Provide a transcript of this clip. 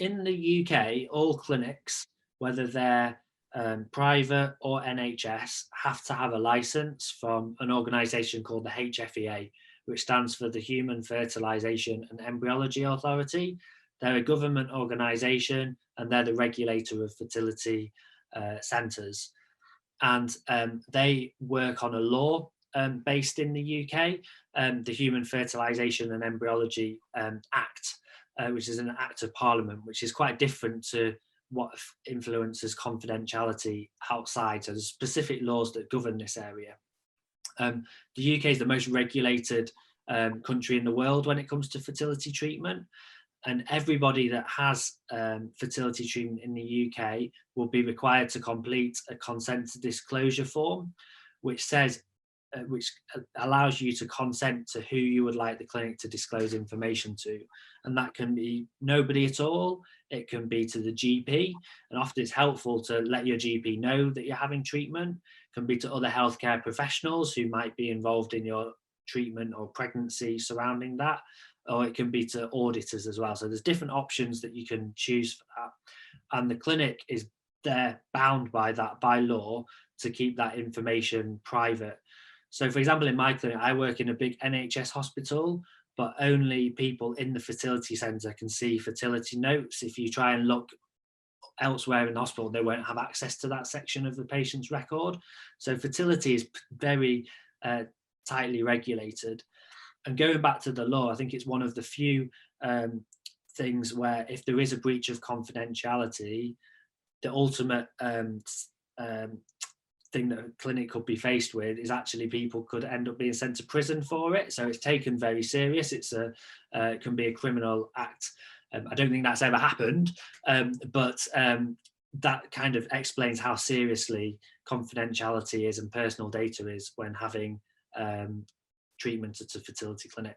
in the UK, all clinics, whether they're private or NHS, have to have a license from an organisation called the HFEA, which stands for the Human Fertilisation and Embryology Authority. They're a government organisation and they're the regulator of fertility centres. And they work on a law based in the UK, the Human Fertilisation and Embryology Act, which is an act of parliament, which is quite different to what influences confidentiality outside. So there's specific laws that govern this area. The UK is the most regulated country in the world when it comes to fertility treatment. And everybody that has fertility treatment in the UK will be required to complete a consent to disclosure form, which says, which allows you to consent to who you would like the clinic to disclose information to. And that can be nobody at all. It can be to the GP. And often it's helpful to let your GP know that you're having treatment. It can be to other healthcare professionals who might be involved in your treatment or pregnancy surrounding that. Or it can be to auditors as well. So there's different options that you can choose for that. And the clinic is there bound by that, by law, to keep that information private. So for example, in my clinic, I work in a big NHS hospital, but only people in the fertility centre can see fertility notes. If you try and look elsewhere in the hospital, they won't have access to that section of the patient's record. So fertility is very tightly regulated. And going back to the law, I think it's one of the few things where if there is a breach of confidentiality, the ultimate thing that a clinic could be faced with is actually people could end up being sent to prison for it. So it's taken very serious. It can be a criminal act. I don't think that's ever happened, but that kind of explains how seriously confidentiality is and personal data is when having treatment at a fertility clinic.